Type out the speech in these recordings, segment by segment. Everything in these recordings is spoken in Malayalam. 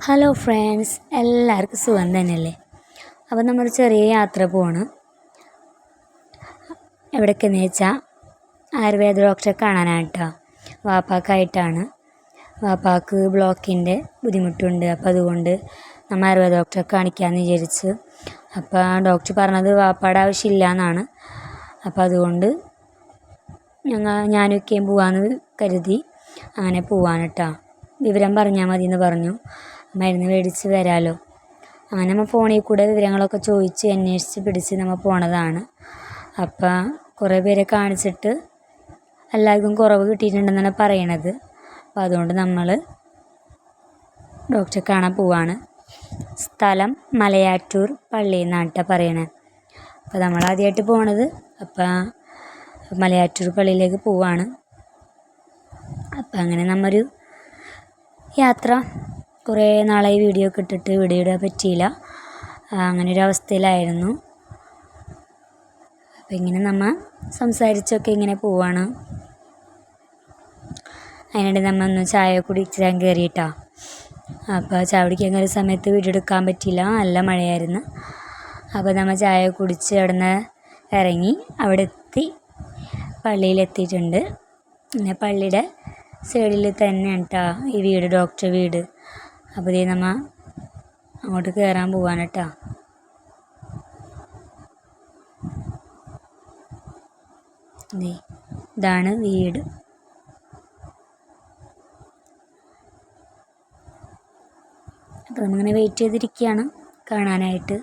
ഹലോ ഫ്രണ്ട്സ്, എല്ലാവർക്കും സുഖം തന്നെയല്ലേ? അപ്പോൾ നമ്മൾ ചെറിയ യാത്ര പോണ്. എവിടേക്കെന്ന് വെച്ചാൽ ആയുർവേദ ഡോക്ടറെ കാണാനായിട്ടോ. വാപ്പാക്കായിട്ടാണ്. വാപ്പാക്ക് ബ്ലോക്കിൻ്റെ ബുദ്ധിമുട്ടുണ്ട്. അപ്പോൾ അതുകൊണ്ട് നമ്മൾ ആയുർവേദ ഡോക്ടറെ കാണിക്കാമെന്ന് വിചാരിച്ച്. അപ്പോൾ ഡോക്ടർ പറഞ്ഞത് വാപ്പാടെ ആവശ്യമില്ല എന്നാണ്. അപ്പോൾ അതുകൊണ്ട് ഞാനൊക്കെയും പോകാമെന്ന് കരുതി അങ്ങനെ പോവാണ് കേട്ടോ. വിവരം പറഞ്ഞാൽ മതി എന്ന് പറഞ്ഞു. മരുന്ന് മേടിച്ച് വരാമല്ലോ. അങ്ങനെ നമ്മൾ ഫോണിൽ കൂടെ വിവരങ്ങളൊക്കെ ചോദിച്ച് അന്വേഷിച്ച് പിടിച്ച് നമ്മൾ പോണതാണ്. അപ്പം കുറേ പേരെ കാണിച്ചിട്ട് എല്ലാവർക്കും കുറവ് കിട്ടിയിട്ടുണ്ടെന്നാണ് പറയണത്. അപ്പോൾ അതുകൊണ്ട് നമ്മൾ ഡോക്ടറെ കാണാൻ പോവാണ്. സ്ഥലം മലയാറ്റൂർ പള്ളിയിൽ നിന്നാണ് കേട്ടോ പറയണത്. അപ്പോൾ നമ്മൾ ആദ്യമായിട്ട് പോണത്. അപ്പം മലയാറ്റൂർ പള്ളിയിലേക്ക് പോവാണ്. അപ്പം അങ്ങനെ നമ്മൊരു യാത്ര കുറേ നാളായി വീഡിയോ ഒക്കെ ഇട്ടിട്ട് വീഡിയോ ഇടാൻ പറ്റിയില്ല. അങ്ങനൊരു അവസ്ഥയിലായിരുന്നു. അപ്പം ഇങ്ങനെ നമ്മൾ സംസാരിച്ചൊക്കെ ഇങ്ങനെ പോവാണ്. അതിനിടെ നമ്മൾ ഒന്ന് ചായ കുടിച്ചാൻ കയറിയിട്ടാ. അപ്പോൾ ചായ കുടിക്കാൻ കയറിയ സമയത്ത് വീഡിയോ എടുക്കാൻ പറ്റിയില്ല, നല്ല മഴയായിരുന്നു. അപ്പോൾ നമ്മൾ ചായ കുടിച്ച് അവിടെ നിന്ന് ഇറങ്ങി അവിടെ എത്തി. പള്ളിയിലെത്തിയിട്ടുണ്ട്. പിന്നെ പള്ളിയുടെ സൈഡിൽ തന്നെയാണ് കേട്ടോ ഈ വീട്, ഡോക്ടർ വീട്. അപ്പോൾ ഇതേ നമ്മൾ അങ്ങോട്ട് കയറാൻ പോവാണ് കേട്ടോ. ഇതാണ് വീട്. അപ്പോൾ നമ്മളിങ്ങനെ വെയിറ്റ് ചെയ്തിരിക്കുകയാണ് കാണാനായിട്ട്.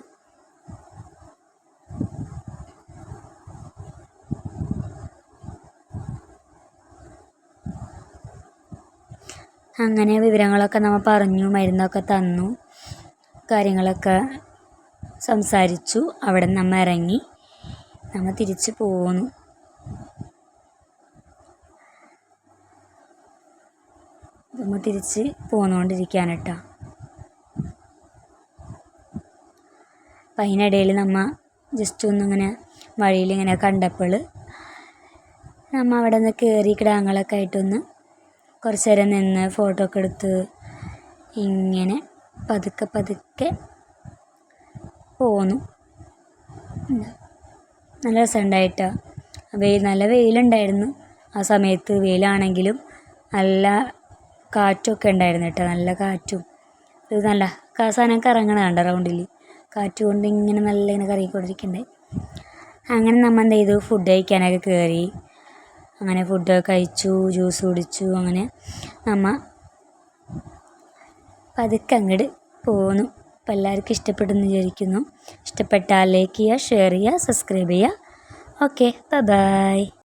അങ്ങനെ വിവരങ്ങളൊക്കെ നമ്മൾ പറഞ്ഞു, മരുന്നൊക്കെ തന്നു, കാര്യങ്ങളൊക്കെ സംസാരിച്ചു. അവിടെ നിന്ന് നമ്മൾ ഇറങ്ങി നമ്മൾ തിരിച്ച് പോന്നു. നമ്മൾ തിരിച്ച് പോന്നുകൊണ്ടിരിക്കുകയാണ് കേട്ടോ. അപ്പം അതിനിടയിൽ നമ്മൾ ജസ്റ്റ് ഒന്നിങ്ങനെ വഴിയിലിങ്ങനെ കണ്ടപ്പോൾ നമ്മൾ അവിടെ നിന്ന് കയറി കിടാങ്ങളൊക്കെ ആയിട്ടൊന്ന് കുറച്ച് നേരം നിന്ന് ഫോട്ടോ ഒക്കെ എടുത്ത് ഇങ്ങനെ പതുക്കെ പതുക്കെ പോന്നു. നല്ല രസമുണ്ടായിട്ടോ. നല്ല വെയിലുണ്ടായിരുന്നു ആ സമയത്ത്. വെയിലാണെങ്കിലും നല്ല കാറ്റൊക്കെ ഉണ്ടായിരുന്നു കേട്ടോ. നല്ല കാറ്റും ഇത് നല്ല സാധനം കറങ്ങണ കണ്ട റൗണ്ടിൽ കാറ്റ് കൊണ്ട് ഇങ്ങനെ നല്ല ഇങ്ങനെ കറങ്ങിക്കൊണ്ടിരിക്കണ്ടായി. അങ്ങനെ നമ്മൾ എന്ത് ചെയ്തു, ഫുഡ് കഴിക്കാനൊക്കെ കയറി. അങ്ങനെ ഫുഡൊക്കെ കഴിച്ചു, ജ്യൂസ് കുടിച്ചു. അങ്ങനെ നമ്മൾ പതുക്കെ അങ്ങോട്ട് പോന്നു. അപ്പോൾ എല്ലാവർക്കും ഇഷ്ടപ്പെടുമെന്ന് വിചാരിക്കുന്നു. ഇഷ്ടപ്പെട്ടാൽ ലൈക്ക് ചെയ്യുക, ഷെയർ ചെയ്യുക, സബ്സ്ക്രൈബ് ചെയ്യുക. Okay, by.